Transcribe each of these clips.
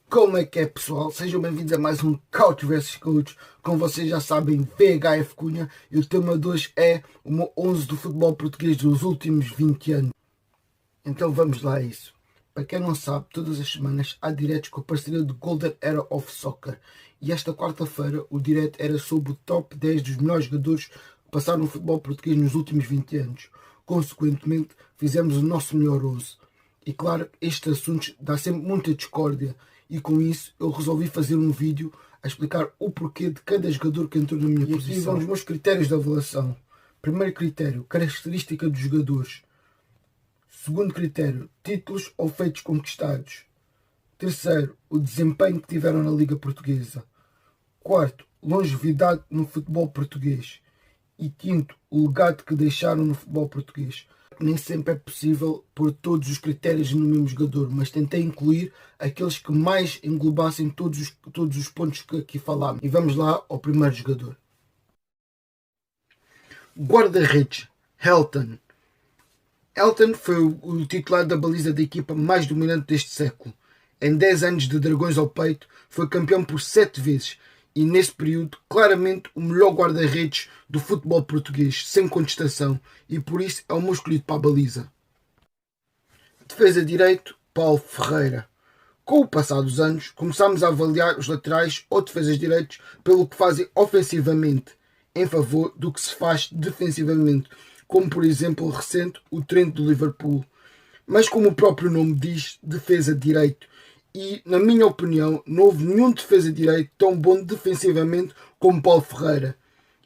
Como é que é, pessoal? Sejam bem-vindos a mais um Couch vs Coach. Como vocês já sabem, VHF Cunha, e o tema de hoje é o meu 11 do futebol português dos últimos 20 anos. Então vamos lá a isso. Para quem não sabe, todas as semanas há diretos com a parceria do Golden Era of Soccer. E esta quarta-feira o direto era sobre o top 10 dos melhores jogadores que passaram no futebol português nos últimos 20 anos. Consequentemente, fizemos o nosso melhor 11. E claro, estes assuntos dá sempre muita discórdia. E com isso eu resolvi fazer um vídeo a explicar o porquê de cada jogador que entrou na minha posição. E aqui vão os meus critérios de avaliação. Primeiro critério, característica dos jogadores. Segundo critério, títulos ou feitos conquistados. Terceiro, o desempenho que tiveram na Liga Portuguesa. Quarto, longevidade no futebol português. E quinto, o legado que deixaram no futebol português. Nem sempre é possível pôr todos os critérios no mesmo jogador, mas tentei incluir aqueles que mais englobassem todos os pontos que aqui falámos. E vamos lá ao primeiro jogador. Guarda-redes, Helton. Helton foi o titular da baliza da equipa mais dominante deste século. Em 10 anos de dragões ao peito, foi campeão por 7 vezes e nesse período claramente o melhor guarda-redes do futebol português, sem contestação, e por isso é o meu escolhido para a baliza. Defesa direito, Paulo Ferreira. Com o passar dos anos, começámos a avaliar os laterais ou defesas direitos pelo que fazem ofensivamente, em favor do que se faz defensivamente, como por exemplo recente o Trent do Liverpool. Mas como o próprio nome diz, defesa direito. E, na minha opinião, não houve nenhum defesa direito tão bom defensivamente como Paulo Ferreira.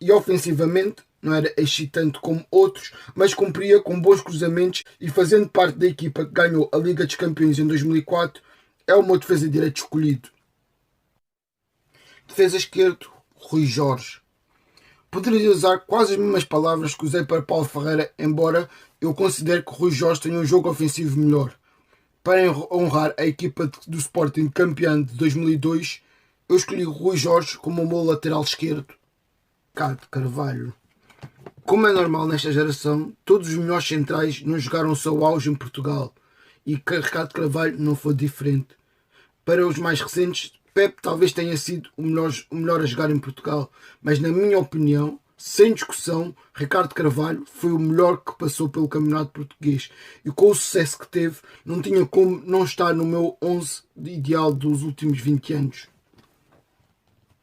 E ofensivamente, não era excitante como outros, mas cumpria com bons cruzamentos e fazendo parte da equipa que ganhou a Liga dos Campeões em 2004, é o meu defesa direito escolhido. Defesa esquerdo, Rui Jorge. Poderia usar quase as mesmas palavras que usei para Paulo Ferreira, embora eu considere que Rui Jorge tenha um jogo ofensivo melhor. Para honrar a equipa do Sporting campeã de 2002, eu escolhi Rui Jorge como o meu lateral esquerdo. Ricardo Carvalho. Como é normal nesta geração, todos os melhores centrais não jogaram o seu auge em Portugal, e Ricardo Carvalho não foi diferente. Para os mais recentes, Pepe talvez tenha sido o melhor a jogar em Portugal, mas na minha opinião, sem discussão, Ricardo Carvalho foi o melhor que passou pelo campeonato português, e com o sucesso que teve, não tinha como não estar no meu 11 ideal dos últimos 20 anos.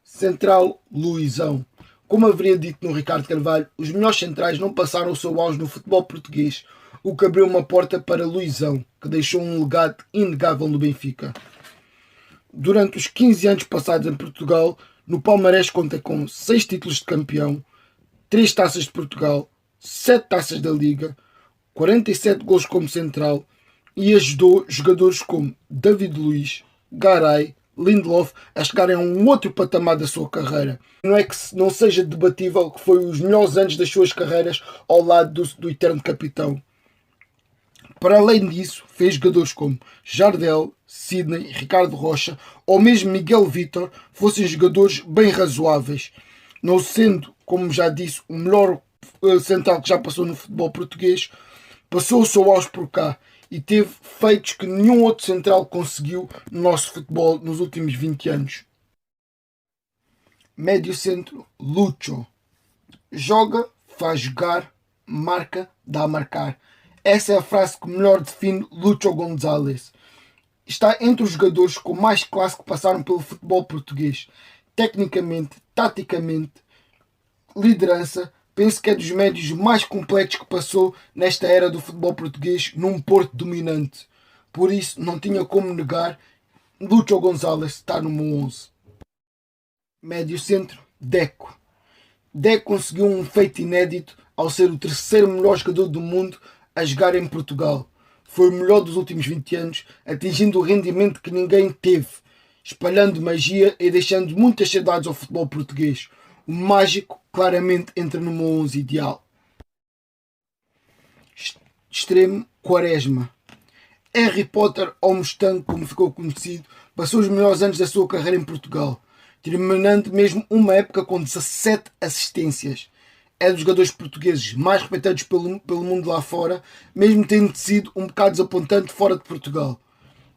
Central, Luizão. Como haveria dito no Ricardo Carvalho, os melhores centrais não passaram o seu auge no futebol português, o que abriu uma porta para Luizão, que deixou um legado inegável no Benfica. Durante os 15 anos passados em Portugal, no palmarés conta com 6 títulos de campeão, 3 taças de Portugal, 7 taças da Liga, 47 gols como central e ajudou jogadores como David Luiz, Garay, Lindelof a chegarem a um outro patamar da sua carreira. Não é que não seja debatível que foi os melhores anos das suas carreiras ao lado do eterno capitão. Para além disso, fez jogadores como Jardel, Sidney, Ricardo Rocha ou mesmo Miguel Vítor fossem jogadores bem razoáveis, não sendo, como já disse, o melhor central que já passou no futebol português. Passou o seu auge por cá e teve feitos que nenhum outro central conseguiu no nosso futebol nos últimos 20 anos. Médio centro, Lucho. Joga, faz jogar, marca, dá a marcar. Essa é a frase que melhor define Lucho González. Está entre os jogadores com mais classe que passaram pelo futebol português. Tecnicamente, taticamente, liderança, penso que é dos médios mais completos que passou nesta era do futebol português num Porto dominante. Por isso, não tinha como negar Lucho González estar no meu 11. Médio centro, Deco. Deco conseguiu um feito inédito ao ser o terceiro melhor jogador do mundo a jogar em Portugal. Foi o melhor dos últimos 20 anos, atingindo o rendimento que ninguém teve, espalhando magia e deixando muitas saudades ao futebol português. O mágico claramente entra no meu 11 ideal. Extremo, Quaresma. Harry Potter, ou Mustang, como ficou conhecido, passou os melhores anos da sua carreira em Portugal, terminando mesmo uma época com 17 assistências. É dos jogadores portugueses mais respeitados pelo mundo lá fora, mesmo tendo sido um bocado desapontante fora de Portugal.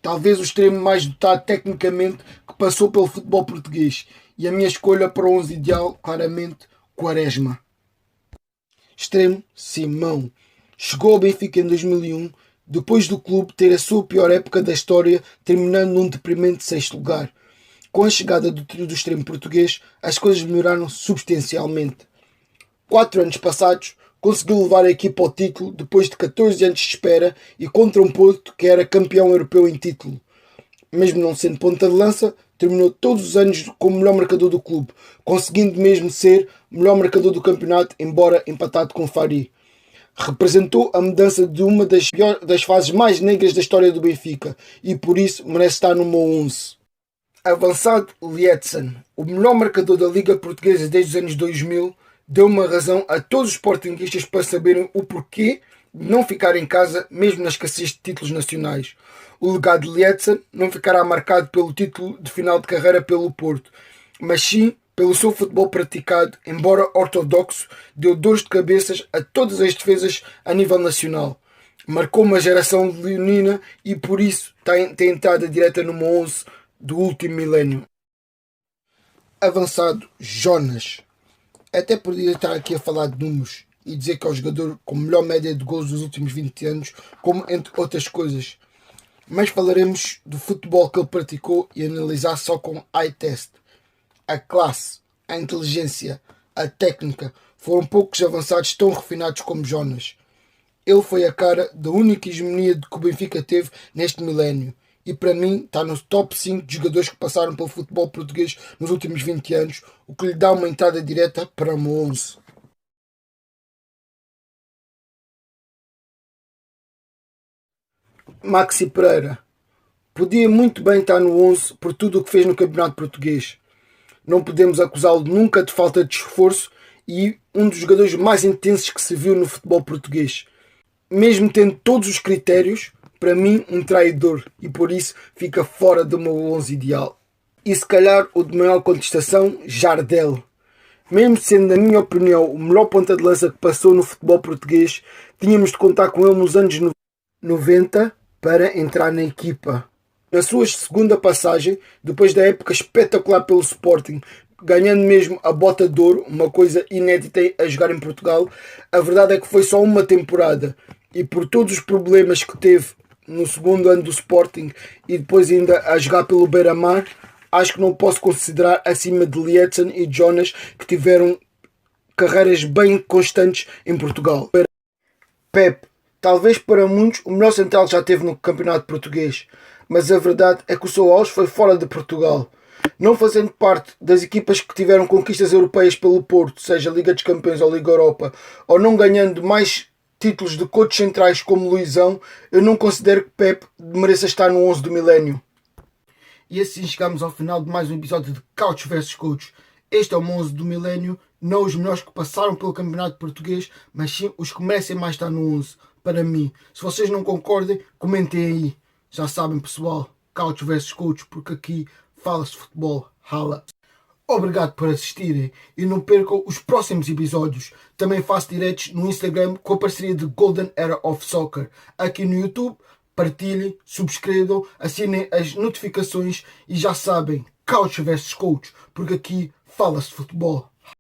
talvez o extremo mais dotado tecnicamente que passou pelo futebol português. E a minha escolha para o 11 ideal, claramente, Quaresma. Extremo, Simão. Chegou ao Benfica em 2001, depois do clube ter a sua pior época da história, terminando num deprimente sexto lugar. Com a chegada do trio do extremo português, as coisas melhoraram substancialmente. 4 anos passados, conseguiu levar a equipa ao título depois de 14 anos de espera e contra um Porto que era campeão europeu em título. Mesmo não sendo ponta de lança, terminou todos os anos como melhor marcador do clube, conseguindo mesmo ser melhor marcador do campeonato, embora empatado com Fari. Representou a mudança de uma das fases mais negras da história do Benfica e por isso merece estar no meu 11. Avançado, Lietzen, o melhor marcador da Liga Portuguesa desde os anos 2000, deu uma razão a todos os sportinguistas para saberem o porquê de não ficar em casa mesmo na escassez de títulos nacionais. O legado de Lietzen não ficará marcado pelo título de final de carreira pelo Porto, mas sim pelo seu futebol praticado, embora ortodoxo, deu dores de cabeças a todas as defesas a nível nacional. Marcou uma geração leonina e por isso tem entrada direta no 11 do último milénio. Avançado, Jonas. Até podia estar aqui a falar de números e dizer que é o jogador com melhor média de gols dos últimos 20 anos, como entre outras coisas. Mas falaremos do futebol que ele praticou e analisar só com eye test. A classe, a inteligência, a técnica, foram poucos avançados tão refinados como Jonas. Ele foi a cara da única hegemonia que o Benfica teve neste milénio. E para mim está no top 5 de jogadores que passaram pelo futebol português nos últimos 20 anos, o que lhe dá uma entrada direta para o 11. Maxi Pereira. Podia muito bem estar no 11 por tudo o que fez no campeonato português. Não podemos acusá-lo nunca de falta de esforço e um dos jogadores mais intensos que se viu no futebol português. Mesmo tendo todos os critérios, para mim um traidor e por isso fica fora do meu 11 ideal. E se calhar o de maior contestação, Jardel. Mesmo sendo, na minha opinião, o melhor ponta de lança que passou no futebol português, tínhamos de contar com ele nos anos 90 para entrar na equipa. Na sua segunda passagem, depois da época espetacular pelo Sporting, ganhando mesmo a Bota de Ouro, uma coisa inédita a jogar em Portugal, a verdade é que foi só uma temporada e por todos os problemas que teve no segundo ano do Sporting e depois ainda a jogar pelo Beira-Mar, acho que não posso considerar acima de Lietzen e Jonas, que tiveram carreiras bem constantes em Portugal. Pep, talvez para muitos o melhor central já teve no campeonato português, mas a verdade é que o seu auge foi fora de Portugal. Não fazendo parte das equipas que tiveram conquistas europeias pelo Porto, seja Liga dos Campeões ou Liga Europa, ou não ganhando mais títulos de coaches centrais como Luizão, eu não considero que Pep mereça estar no 11 do milénio. E assim chegamos ao final de mais um episódio de Couch vs Coach. Este é o 11 do milénio, não os melhores que passaram pelo campeonato português, mas sim os que merecem mais estar no 11, para mim. Se vocês não concordem, comentem aí. Já sabem, pessoal, Couch vs Coach, porque aqui fala-se de futebol, rala. Obrigado por assistirem e não percam os próximos episódios. Também faço diretos no Instagram com a parceria de Golden Era of Soccer. Aqui no YouTube, partilhem, subscrevam, assinem as notificações e já sabem, Couch vs Coach, porque aqui fala-se de futebol.